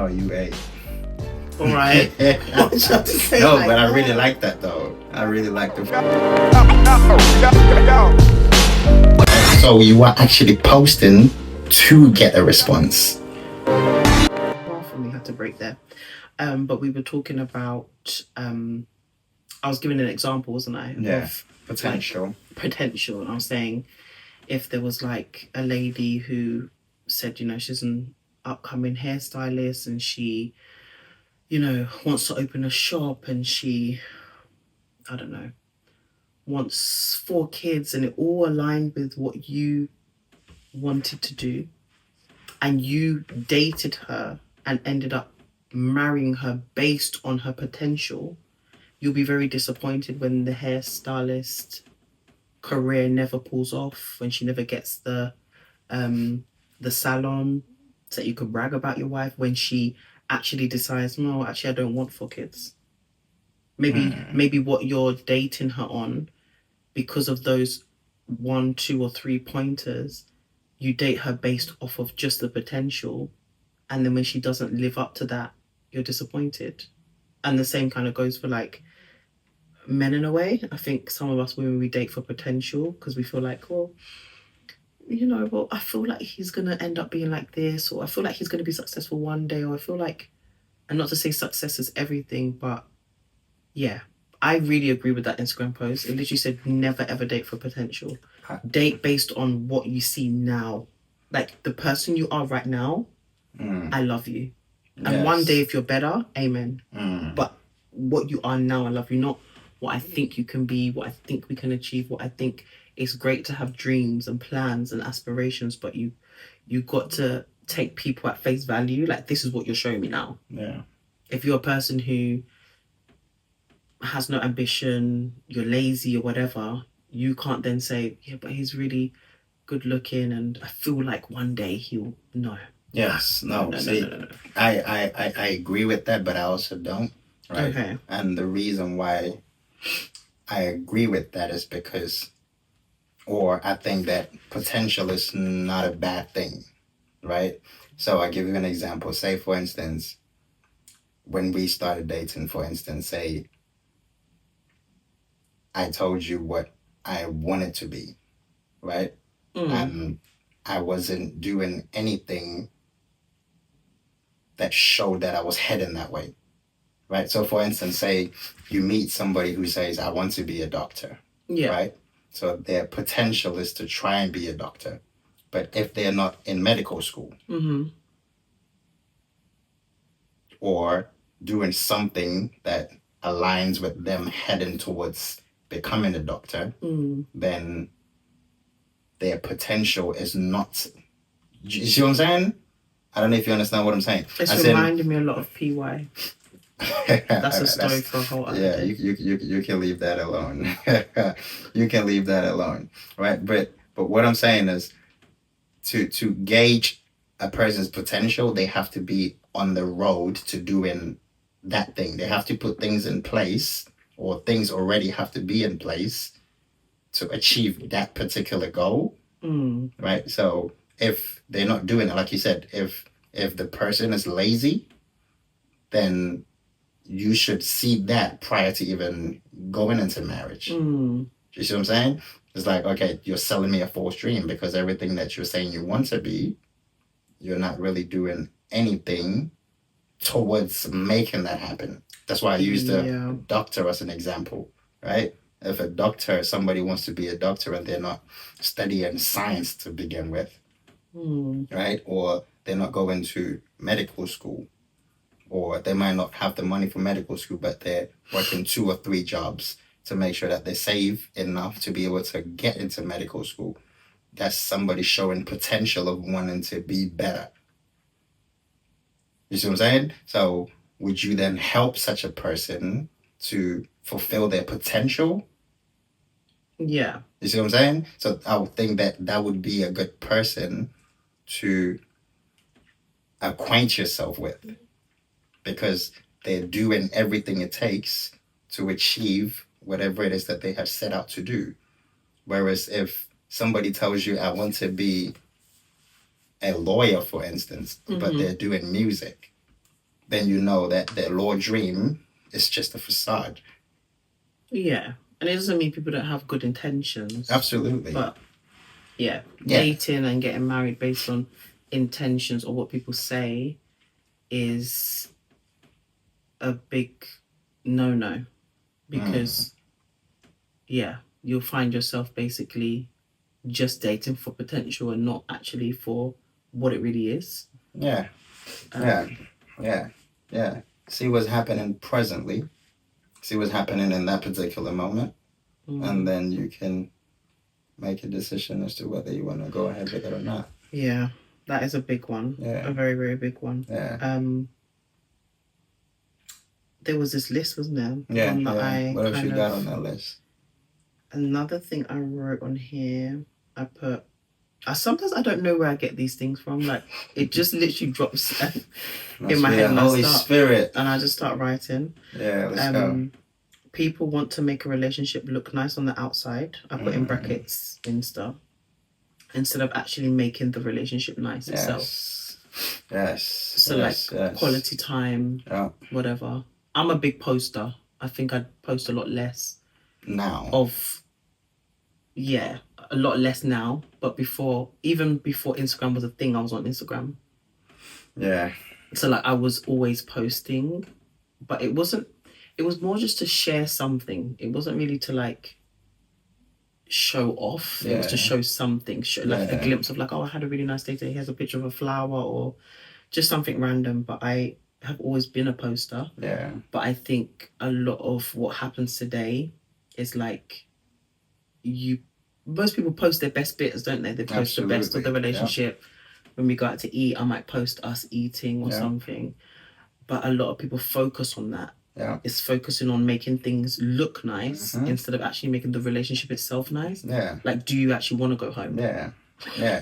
Oh, you ate. All right. No, but I really like that though. I really like the. So you were actually posting to get a response. For me, had to break there. But we were talking about. I was giving an example, wasn't I? Yeah. Of Potential. Potential, and I was saying if there was like a lady who said, she's an upcoming hairstylist and she, wants to open a shop and she, I don't know, wants 4 kids and it all aligned with what you wanted to do, and you dated her and ended up marrying her based on her potential, you'll be very disappointed when the hairstylist career never pulls off, when she never gets the salon so that you could brag about your wife, when she actually decides, no, actually I don't want 4 kids. Maybe what you're dating her on, because of those 1, 2, or 3 pointers, you date her based off of just the potential, and then when she doesn't live up to that, you're disappointed. And the same kind of goes for like men in a way. I think some of us women, we date for potential because we feel like, well, I feel like he's gonna end up being like this, or I feel like he's gonna be successful one day, or I feel like, and not to say success is everything, but yeah, I really agree with that Instagram post. It literally said never ever date for potential. Date based on what you see now. Like the person you are right now, I love you. And one day if you're better, amen. But what you are now, I love you. Not what I think you can be, what I think we can achieve, what I think is great to have dreams and plans and aspirations, but you got to take people at face value. Like, this is what you're showing me now. Yeah. If you're a person who has no ambition, you're lazy or whatever, you can't then say, yeah, but he's really good looking and I feel like one day he'll... No. Yes, no. No. I agree with that, but I also don't. Right. Okay. And the reason why I agree with that is because, or I think that potential is not a bad thing, right? So I give you an example. Say, for instance, when we started dating, for instance, say I told you what I wanted to be, right? And I wasn't doing anything that showed that I was heading that way, right? So for instance, say you meet somebody who says, I want to be a doctor, right? So their potential is to try and be a doctor. But if they're not in medical school or doing something that aligns with them heading towards becoming a doctor, then their potential is not... You see what I'm saying? I don't know if you understand what I'm saying. It's reminding me a lot of PY. That's a story for a whole other day. You can leave that alone. You can leave that alone, right? But what I'm saying is, to gauge a person's potential, they have to be on the road to doing that thing. They have to put things in place, or things already have to be in place to achieve that particular goal, right? So if they're not doing it, like you said, if the person is lazy, then you should see that prior to even going into marriage. You see what I'm saying? It's like, okay, you're selling me a false dream because everything that you're saying you want to be, you're not really doing anything towards making that happen. That's why I used a doctor as an example, right? If a doctor, somebody wants to be a doctor and they're not studying science to begin with, right? Or they're not going to medical school, or they might not have the money for medical school, but they're working 2 or 3 jobs to make sure that they save enough to be able to get into medical school. That's somebody showing potential of wanting to be better. You see what I'm saying? So would you then help such a person to fulfill their potential? Yeah. You see what I'm saying? So I would think that would be a good person to acquaint yourself with, because they're doing everything it takes to achieve whatever it is that they have set out to do. Whereas if somebody tells you, I want to be a lawyer, for instance, but they're doing music, then you know that the law dream is just a facade. Yeah. And it doesn't mean people don't have good intentions. Absolutely. But yeah, dating and getting married based on intentions or what people say is a big no-no. Because you'll find yourself basically just dating for potential and not actually for what it really is. Yeah. See what's happening presently. See what's happening in that particular moment. And then you can make a decision as to whether you want to go ahead with it or not. Yeah, that is a big one. Yeah. A very, very big one. Yeah. There was this list, wasn't there? Yeah. One that what else you got on that list? Another thing I wrote on here, I put. Sometimes I don't know where I get these things from. Like it just literally drops in my head, and Holy Spirit, and I just start writing. Yeah, let's go. People want to make a relationship look nice on the outside. I put in brackets Insta, instead of actually making the relationship nice itself. Yes. So quality time, whatever. I'm a big poster. I think I'd post a lot less now. A lot less now. But even before Instagram was a thing, I was on Instagram. Yeah. So I was always posting, but it wasn't. It was more just to share something. It wasn't really to show off. It was to show something, a glimpse of I had a really nice day today. Here's a picture of a flower or just something random. But I have always been a poster. Yeah. But I think a lot of what happens today is most people post their best bits, don't they? They post the best of the relationship. Yeah. When we go out to eat, I might post us eating or something. But a lot of people focus on that. Yeah. It's focusing on making things look nice instead of actually making the relationship itself nice. Yeah. Do you actually want to go home? Yeah. Yeah.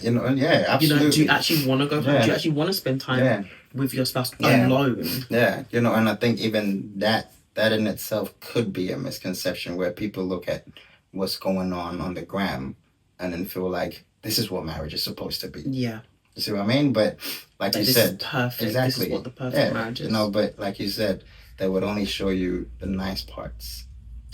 Absolutely. Do you actually want to go home? Do you actually want to spend time with your spouse alone? Yeah. And I think even that in itself could be a misconception where people look at what's going on the gram and then feel like this is what marriage is supposed to be. Yeah. You see what I mean? But like you said, perfect. Exactly. This is what the perfect marriage is. But like you said, they would only show you the nice parts.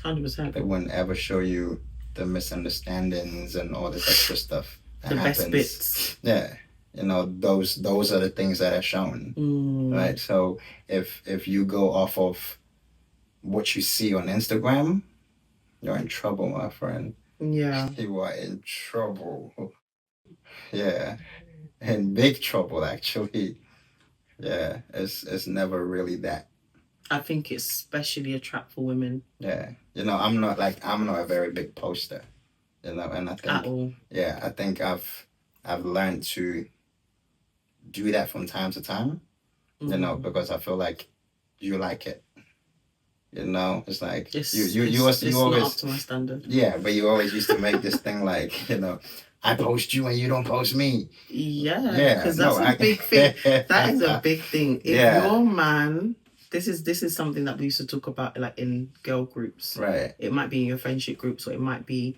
100%. They wouldn't ever show you the misunderstandings and all this extra stuff that happens. Best bits. Yeah. Those are the things that are shown. Right? So if you go off of what you see on Instagram, you're in trouble, my friend. Yeah. You are in trouble. Yeah. In big trouble, actually. Yeah. It's never really that. I think it's especially a trap for women. Yeah. I'm not a very big poster. And I think at all. Yeah, I think I've learned to do that from time to time. Because I feel like you like it. It's like you always not up to my standard. Yeah, but you always used to make this thing I post you and you don't post me. Yeah, because that's a big thing. That is a big thing. If your man, this is something that we used to talk about in girl groups. Right. It might be in your friendship groups or it might be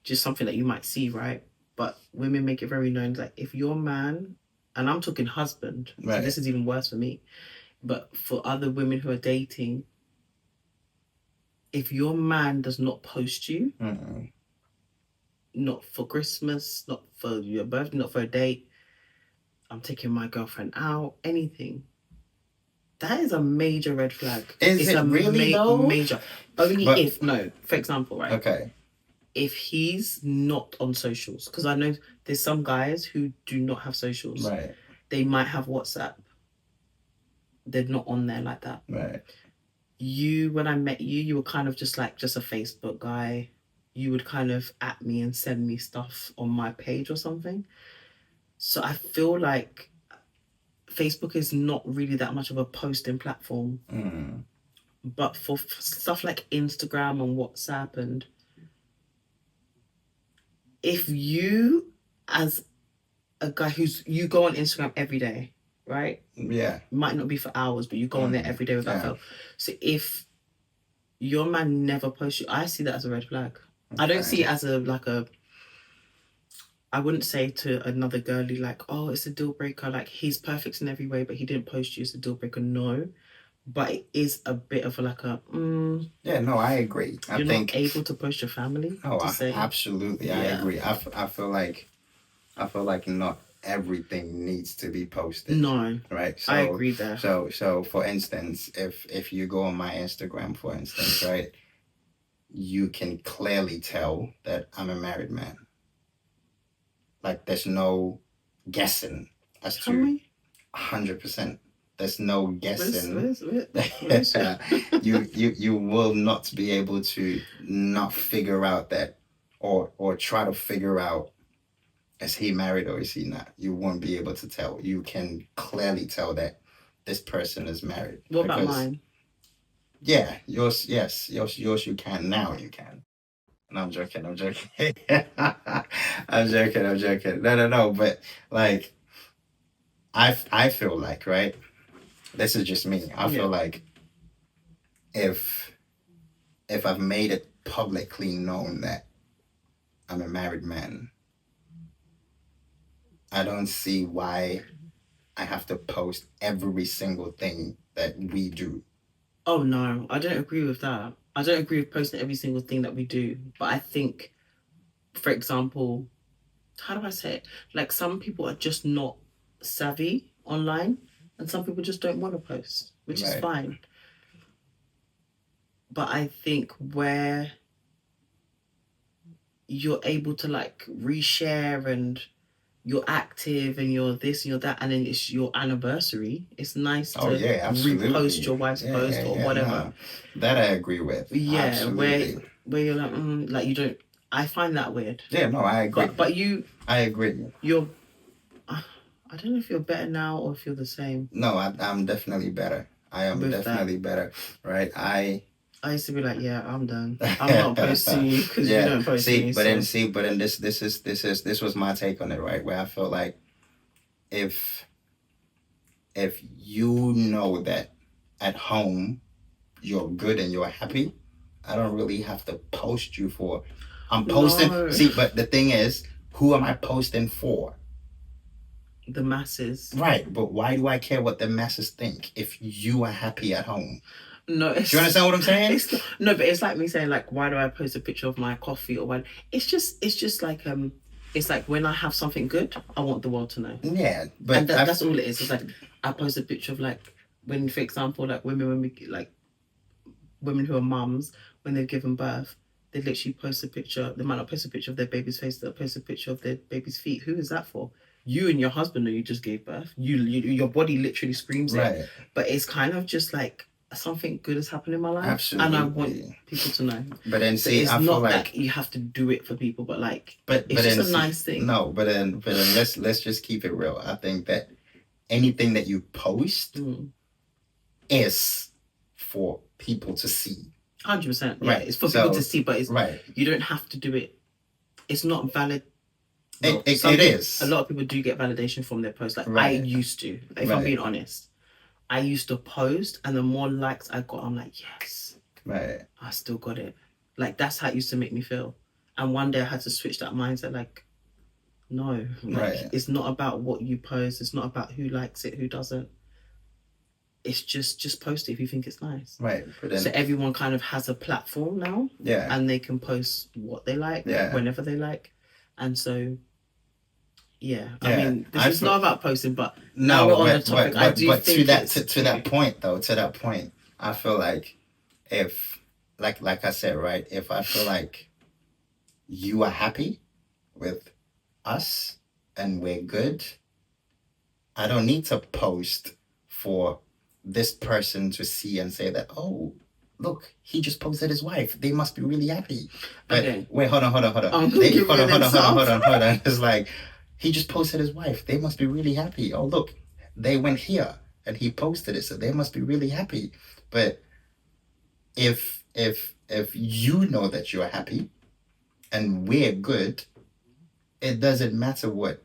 just something that you might see, right? But women make it very known that if your man, and I'm talking husband, so this is even worse for me, but for other women who are dating, if your man does not post you, not for Christmas, not for your birthday, not for a date, I'm taking my girlfriend out, anything, that is a major red flag. It's a really major. Only for example, right? Okay. If he's not on socials, because I know there's some guys who do not have socials. Right. They might have WhatsApp. They're not on there like that. Right. When I met you, you were kind of just a Facebook guy. You would kind of at me and send me stuff on my page or something. So I feel like Facebook is not really that much of a posting platform. But for stuff like Instagram and WhatsApp, and if you, as a guy you go on Instagram every day, right? Yeah. Might not be for hours, but you go on there every day without fail. So if your man never posts you, I see that as a red flag. Okay. I don't see it as I wouldn't say to another girlie like, oh, it's a deal breaker. Like he's perfect in every way, but he didn't post you. It's a deal breaker. No, but it is a bit of like a. Yeah, no, I agree. I You're not think. able to post your family Oh, to say. absolutely, I Yeah. agree. I feel like not everything needs to be posted. No, Right. I So agree there. for instance, if you go on my Instagram, for instance, right, you can clearly tell that I'm a married man. Like there's no guessing as How to many? 100%. There's no guessing. Where's You will not be able to not figure out that, or try to figure out, is he married or is he not? You won't be able to tell. You can clearly tell that this person is married. What about mine? Yeah, yours, yes, yours. You can now. You can. No, I'm joking. I'm joking. I'm joking. I'm joking. No, no, no. But like, I feel like, right. This is just me. I feel like if I've made it publicly known that I'm a married man, I don't see why I have to post every single thing that we do. Oh no, I don't agree with that. I don't agree with posting every single thing that we do. But I think, for example, how do I say it? Like some people are just not savvy online, and some people just don't want to post, which is fine. But I think where you're able to like reshare and you're active and you're this and you're that, and then it's your anniversary, it's nice to repost your wife's post or whatever. No, that I agree with. Yeah, absolutely. where you're like you don't. I find that weird. Yeah, no, I agree. But you, I agree. You're. I don't know if you're better now or if you're the same. No, I'm definitely better. I am definitely better. Right. I used to be like, yeah, I'm done. I'm not posting you because you don't post me. But then this was my take on it, right? Where I felt like if you know that at home you're good and you're happy, I don't really have to post you for. I'm posting. No. See, but the thing is, who am I posting for? The masses. Right, but why do I care what the masses think if you are happy at home? No, do you understand what I'm saying? No, but it's like me saying like, why do I post a picture of my coffee or what? It's just like it's like when I have something good, I want the world to know. Yeah, but and that's all it is. It's like I post a picture of like when, for example, like women who are mums when they've given birth, they literally post a picture. They might not post a picture of their baby's face. They'll post a picture of their baby's feet. Who is that for? You and your husband know you just gave birth. Your body literally screams it. But it's kind of just like something good has happened in my life. Absolutely. And I want people to know. But then see, it's not like that you have to do it for people, but like it's just a nice thing. No, but then let's just keep it real. I think that anything that you post is for people to see. 100%. Yeah, it's for people to see, but it's you don't have to do it. It's not valid. It is. A lot of people do get validation from their posts. Like I used to, if I'm being honest, I used to post, and the more likes I got, I'm like, yes, I still got it. Like that's how it used to make me feel. And one day I had to switch that mindset. Like, no, it's not about what you post. It's not about who likes it, who doesn't. It's just post it if you think it's nice. Right. So everyone kind of has a platform now. Yeah. And they can post what they like, whenever they like. And so, I mean, this is not about posting, but now we're on the topic. I do think to that point, I feel like if, like I said, right, if I feel like you are happy with us and we're good, I don't need to post for this person to see and say that, oh, look, he just posted his wife. They must be really happy. But wait, hold on. Hold on. It's like, he just posted his wife. They must be really happy. Oh, look, they went here and he posted it, so they must be really happy. But if you know that you're happy and we're good, it doesn't matter what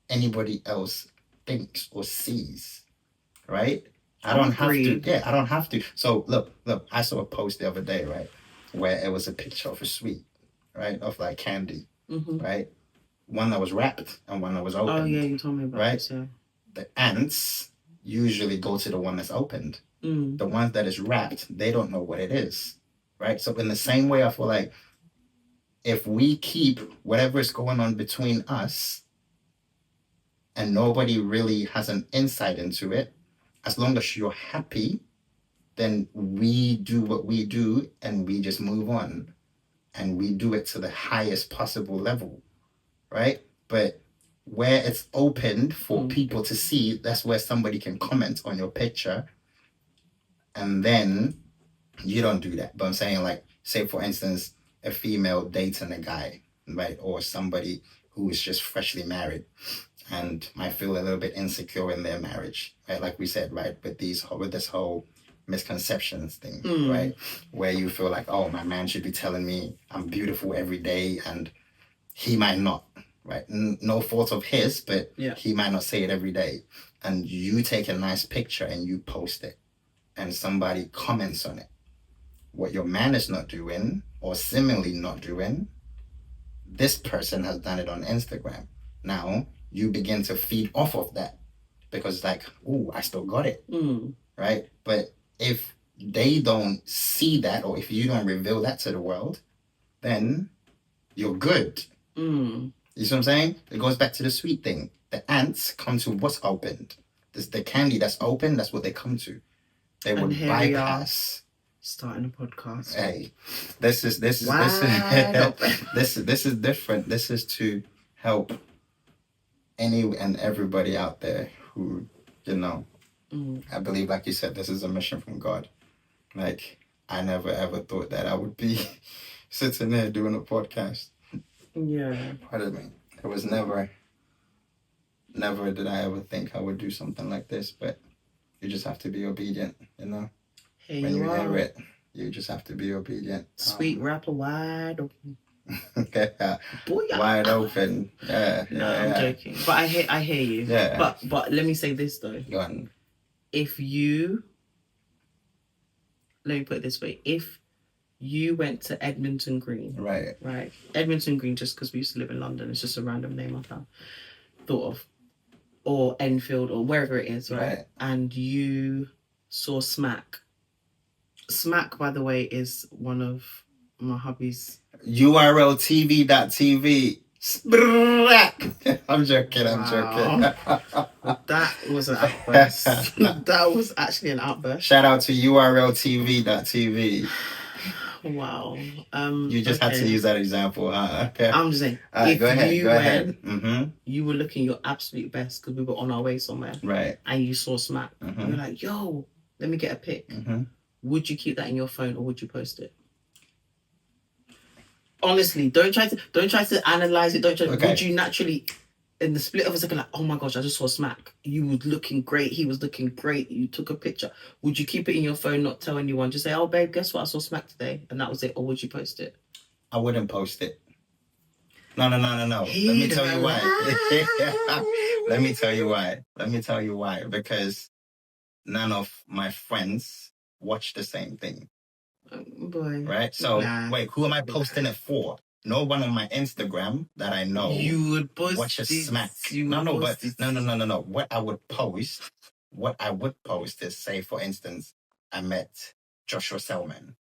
anybody else thinks or sees, right? I don't have to. Yeah, I don't have to. So look, I saw a post the other day, right, where it was a picture of a sweet, right, of like candy, right? one that was wrapped and one that was Oh opened. yeah, you told me about Right? this. Yeah. The ants usually go to the one that's opened. Mm. The one that is wrapped, they don't know what it is. Right? So in the same way, I feel like if we keep whatever is going on between us and nobody really has an insight into it, as long as you're happy, then we do what we do and we just move on and we do it to the highest possible level, right? But where it's opened for people to see, that's where somebody can comment on your picture, and then you don't do that. But I'm saying, like, say for instance, a female dating a guy, right, or somebody who is just freshly married and might feel a little bit insecure in their marriage, right? Like we said, right, with this whole misconceptions thing, right, where you feel like, oh, my man should be telling me I'm beautiful every day, and he might not, right? No fault of his, but he might not say it every day. And you take a nice picture and you post it, and somebody comments on it. What your man is not doing, or similarly not doing, this person has done it on Instagram. Now you begin to feed off of that because, like, oh, I still got it, right? But if they don't see that, or if you don't reveal that to the world, then you're good. You see what I'm saying? It goes back to the sweet thing. The ants come to what's opened. This the candy that's open. That's what they come to. They would bypass. Starting a podcast. Hey, this is this is different. This is to help any and everybody out there who, I believe, like you said, this is a mission from God. Like, I never ever thought that I would be sitting there doing a podcast. Yeah. Pardon me. It was never did I ever think I would do something like this, but you just have to be obedient, When you hear it, you just have to be obedient. Sweet rapper wide open. Wide open. Yeah. I'm joking. But I hear you. Yeah. But let me say this though. Go on. Let me put it this way. If you went to Edmonton Green. Right. Edmonton Green, just because we used to live in London, it's just a random name I thought of. Or Enfield or wherever it is, right? And you saw Smack. Smack, by the way, is one of my hobbies. URL TV.tv. I'm joking. That was an outburst. That was actually an outburst. Shout out to URL TV.tv. Wow. You just had to use that example, huh? Okay. I'm just saying. Go ahead. You were looking your absolute best because we were on our way somewhere. Right. And you saw Smack. You were like, yo, let me get a pic. Would you keep that in your phone or would you post it? Honestly, don't try to analyze it. Would you naturally, in the split of a second, like, oh my gosh, I just saw Smack. You were looking great. He was looking great. You took a picture. Would you keep it in your phone, not tell anyone? Just say, oh babe, guess what? I saw Smack today, and that was it. Or would you post it? I wouldn't post it. No. Let me tell you why. Let me tell you why. Because none of my friends watch the same thing. Boy. Right? So, wait, who am I posting it for? No one on my Instagram that I know you would post watch a Smack. No. What I would post is, say, for instance, I met Joshua Selman.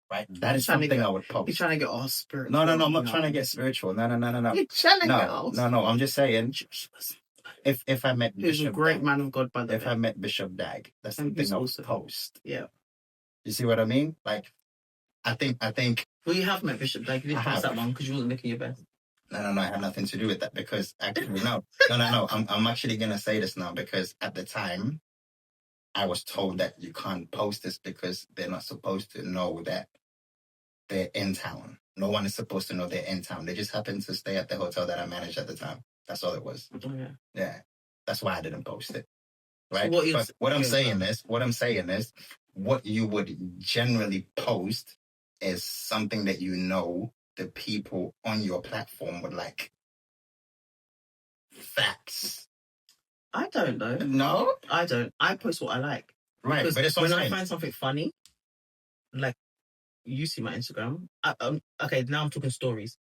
Right? That is something I would post. You're trying to get all spiritual. No, I'm not trying to get spiritual. No. You're trying to get all No, I'm just saying, if I met Bishop a great man of God, by the way. If I met Bishop Dag, that's something I would post. Yeah. You see what I mean? Like, I think. Well, you have met Bishop Dag. You didn't post that one because you wasn't looking your best. No. I had nothing to do with that because actually, no. I'm actually gonna say this now because at the time, I was told that you can't post this because they're not supposed to know that they're in town. No one is supposed to know they're in town. They just happened to stay at the hotel that I managed at the time. That's all it was. Oh, yeah. Yeah. That's why I didn't post it. Right? So what I'm saying is, what you would generally post is something that the people on your platform would like. Facts. I don't know. No? I don't. I post what I like. Right, because but it's when I find something funny, like, you see my Instagram. Okay, now I'm talking stories.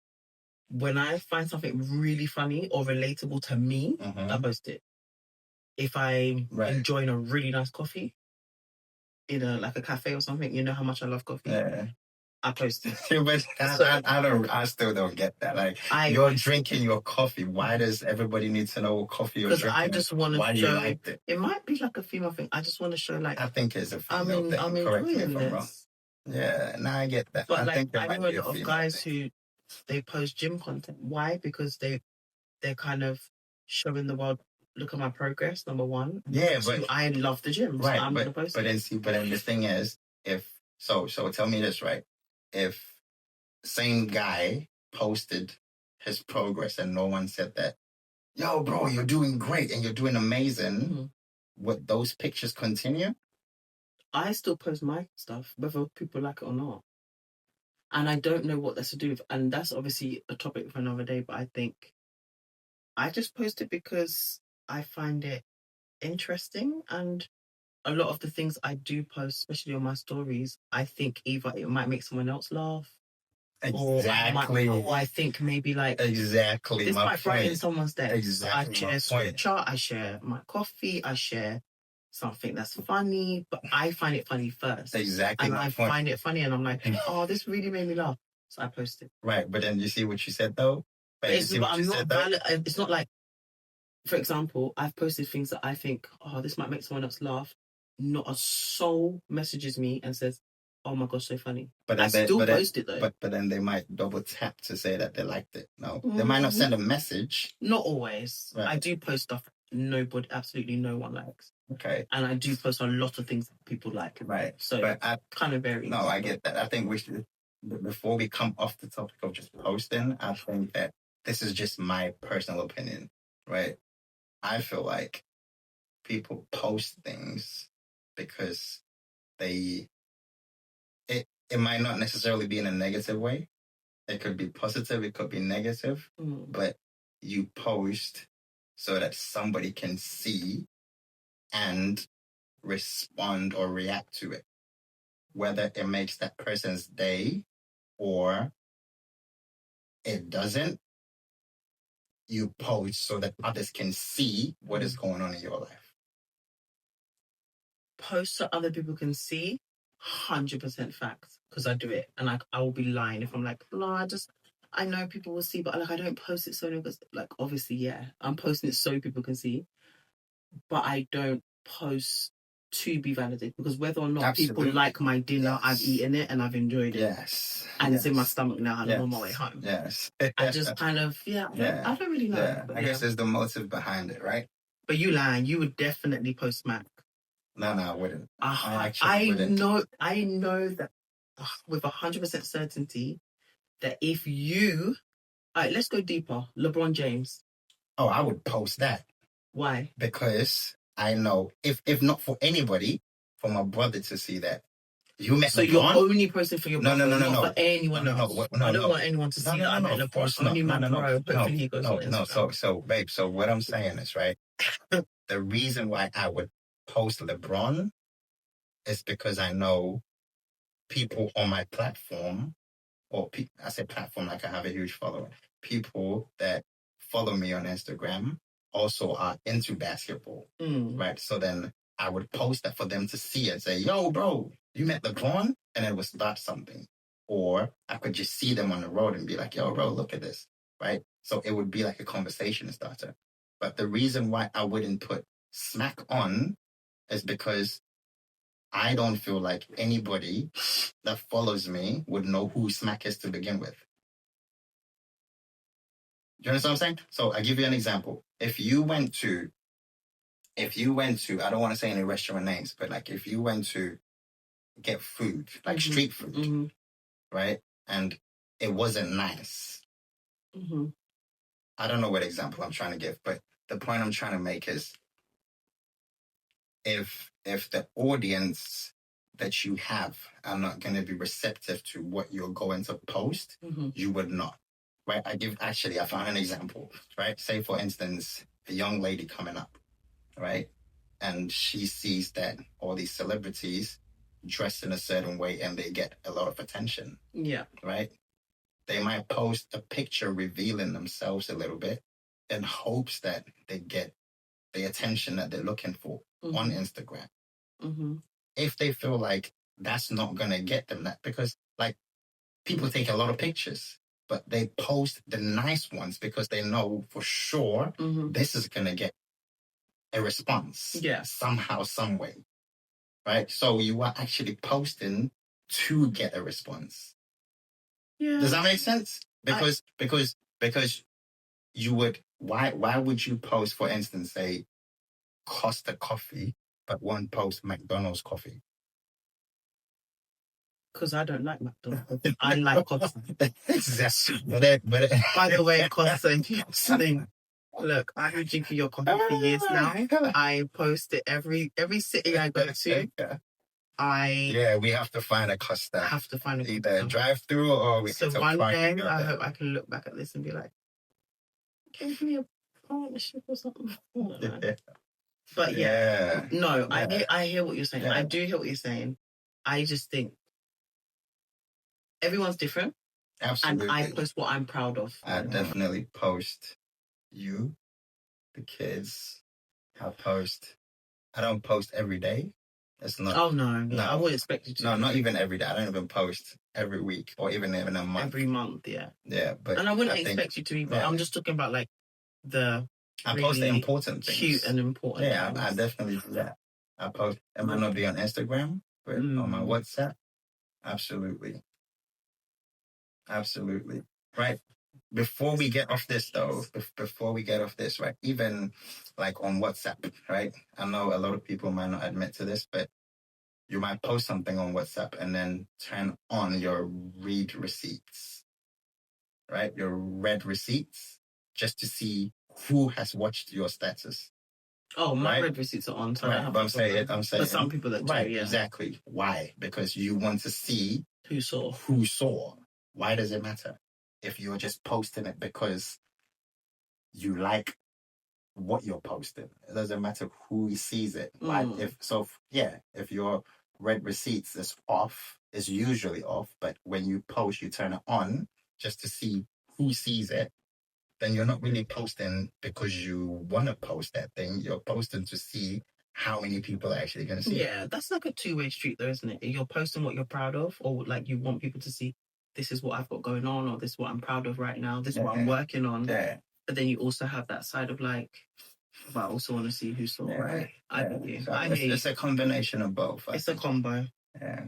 when I find something really funny or relatable to me, I post it. If I'm enjoying a really nice coffee in a cafe or something, you know how much I love coffee. Yeah. I post it. But I still don't get that. Like, you're drinking your coffee. Why does everybody need to know what coffee you're drinking? Because I just want to show. You liked it? It might be like a female thing. I just want to show, like, I think it's a female thing. I'm Correct me if enjoying I'm wrong. this. Yeah, now I get that. But I like, think I know a lot of guys who they post gym content. Why? Because they're kind of showing the world, look at my progress. Number one. Yeah, but two, I love the gym. Right, so I'm gonna post it. But then the thing is, if so tell me this, right? If same guy posted his progress and no one said that, yo, bro, you're doing great and you're doing amazing, would those pictures continue? I still post my stuff, whether people like it or not. And I don't know what that's to do with, and that's obviously a topic for another day, but I think I just post it because I find it interesting, and a lot of the things I do post, especially on my stories, I think either it might make someone else laugh. Exactly. Or I think maybe like exactly this might brighten someone's day. Exactly. So I share scripture, I share my coffee, I share something that's funny, but I find it funny first. Exactly. And I find it funny and I'm like, oh, this really made me laugh. So I post it. Right, but then you see what you said though? It's not like, for example, I've posted things that I think, oh, this might make someone else laugh. Not a soul messages me and says, oh my gosh, so funny. But I still post it though. But then they might double tap to say that they liked it. No, they might not send a message. Not always. Right. I do post stuff absolutely no one likes. Okay. And I do post a lot of things that people like. Right. So but I kind of varies. No, I get that. I think we should, before we come off the topic of just posting, I think that this is just my personal opinion, right? I feel like people post things because it might not necessarily be in a negative way. It could be positive, it could be negative, but you post so that somebody can see and respond or react to it. Whether it makes that person's day or it doesn't, you post so that others can see what is going on in your life. Post so other people can see, 100% facts, because I do it, and I will be lying if I'm like, no, I know people will see, but like I don't post it so because like obviously, yeah, I'm posting it so people can see, but I don't post to be validated, because whether or not people like my dinner, I've eaten it and I've enjoyed it. Yes. And it's in my stomach now and I'm on my way home. Yes. I just kind of, I don't really know. Yeah. I guess there's the motive behind it, right? But you lying, you would definitely post smack. No, I wouldn't. I know that with 100% certainty that if you... All right, let's go deeper. LeBron James. Oh, I would post that. Why? Because I know, if not for anybody, for my brother to see that. You met LeBron? So you're only posting for your brother, not for anyone else? I don't want anyone to see that I met LeBron. Only my bro. Hopefully he goes on Instagram. So, babe, so what I'm saying is, right, the reason why I would post LeBron is because I know people on my platform, I say platform like I have a huge following, people that follow me on Instagram also are into basketball, right? So then I would post that for them to see and say, yo, bro, you met LeBron? And it would start something. Or I could just see them on the road and be like, yo, bro, look at this, right? So it would be like a conversation starter. But the reason why I wouldn't put smack on is because I don't feel like anybody that follows me would know who Smack is to begin with. Do you understand what I'm saying? So I give you an example. If you went to, I don't want to say any restaurant names, but like if you went to get food, like street food, right? And it wasn't nice. I don't know what example I'm trying to give, but the point I'm trying to make is if the audience that you have are not going to be receptive to what you're going to post, you would not, right? I found an example, right? Say, for instance, a young lady coming up, right? And she sees that all these celebrities dress in a certain way and they get a lot of attention. Yeah. Right? They might post a picture revealing themselves a little bit in hopes that they get the attention that they're looking for on Instagram. If they feel like that's not going to get them that, because like people take a lot of pictures, but they post the nice ones because they know for sure this is going to get a response somehow, some way, right? So you are actually posting to get a response. Yeah. Does that make sense? Because you would, why would you post, for instance, say Costa coffee, but one post McDonald's coffee? Because I don't like McDonald's. I like Costa. Exactly. By the way, Costa, if you're listening, look, I've been drinking your coffee for years now. I post it every city I go to. We have to find a Costa. Have to find a either drive through or we so have to one find day I hope I can look back at this and be like, give me a partnership or something. But no, I hear what you're saying. I do hear what you're saying. I just think everyone's different. Absolutely. And I post what I'm proud of. I definitely post you, the kids. I don't post every day. It's not. Oh, no. I wouldn't expect you to. No, not even every day. I don't even post every week or even a month. Every month, yeah. Yeah, but. And I wouldn't expect you to either. I'm just talking about like the. I post the important things. Cute and important. Yeah, I definitely do that. I post. It might not be on Instagram, but on my WhatsApp. Absolutely. Absolutely. Right. Before we get off this, though, right, even like on WhatsApp, right? I know a lot of people might not admit to this, but you might post something on WhatsApp and then turn on your read receipts, right? Your read receipts, just to see who has watched your status. Oh, my read receipts are on. So right. But I'm saying. For some people that do, right, exactly. Why? Because you want to see who saw. Why does it matter? If you're just posting it because you like what you're posting, it doesn't matter who sees it. Right? If your read receipts is usually off, but when you post, you turn it on just to see who sees it, then you're not really posting because you want to post that thing. You're posting to see how many people are actually going to see it. Yeah, that's like a two-way street though, isn't it? You're posting what you're proud of, or like you want people to see, this is what I've got going on, or this is what I'm proud of right now, this is what I'm working on. Yeah. But then you also have that side of like, but I also want to see who saw, right? I get you. So it's a combination of both. It's a combo. Yeah.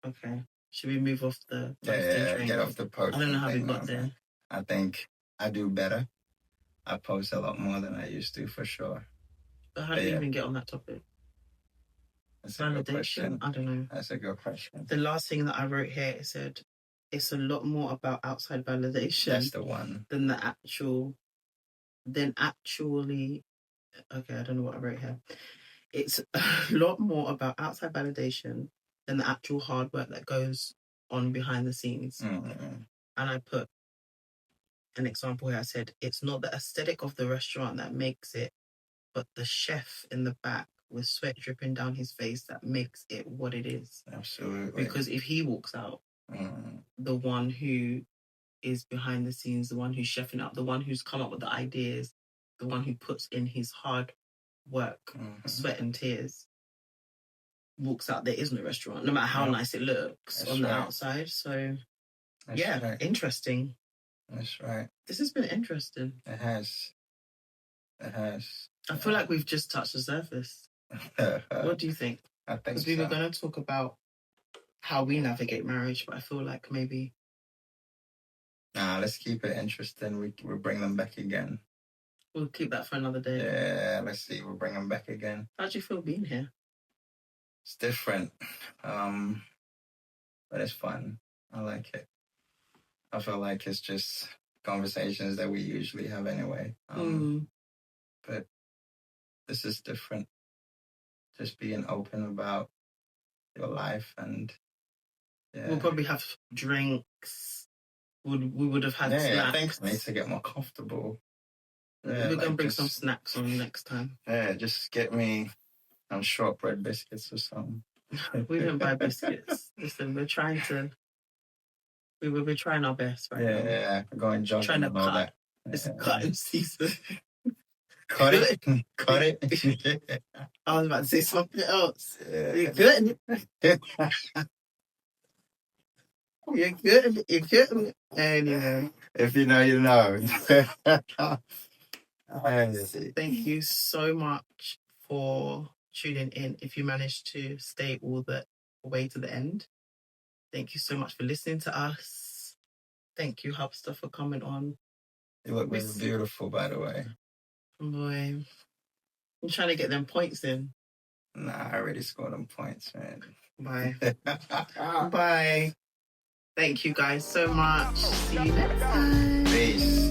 Okay. Should we move off the posting train? Get off the posting. I don't know how we got there. I think I do better. I post a lot more than I used to, for sure. But how do you even get on that topic? That's a good question. I don't know. That's a good question. The last thing that I wrote here, it said, it's a lot more about outside validation. That's the one. Than actually. Okay, I don't know what I wrote here. It's a lot more about outside validation than the actual hard work that goes on behind the scenes. And I put an example here. I said, it's not the aesthetic of the restaurant that makes it, but the chef in the back with sweat dripping down his face that makes it what it is. Absolutely. Because if he walks out, the one who is behind the scenes, the one who's chefing up, the one who's come up with the ideas, the one who puts in his hard work, sweat and tears, walks out, there is no restaurant, no matter how nice it looks on the outside. So, interesting. That's right. This has been interesting. It has. I feel like we've just touched the surface. What do you think? I think because we were going to talk about how we navigate marriage, but I feel like maybe. Nah, let's keep it interesting. We'll bring them back again. We'll keep that for another day. Yeah, let's see. We'll bring them back again. How do you feel being here? It's different, but it's fun. I like it. I feel like it's just conversations that we usually have anyway. But this is different. Just being open about your life and we'll probably have drinks. We would have had snacks. I think I need to get more comfortable. We're going to bring some snacks on next time. Yeah, just get me some shortbread biscuits or something. We didn't buy biscuits. Listen, we're trying to We're trying our best right now. Yeah, going jogging Trying to and all cut. that. It's Yeah. cutting season. Cut it. Cut it. I was about to say something else. Yeah. You're good. You're good. You're good. Anyway. If you know, you know. Thank you so much for tuning in. If you managed to stay all the way to the end, thank you so much for listening to us. Thank you, Hubster, for coming on. You look really beautiful, by the way. Boy, I'm trying to get them points in. Nah, I already scored them points, man. Bye. Bye. Thank you guys so much. See you next time. Peace.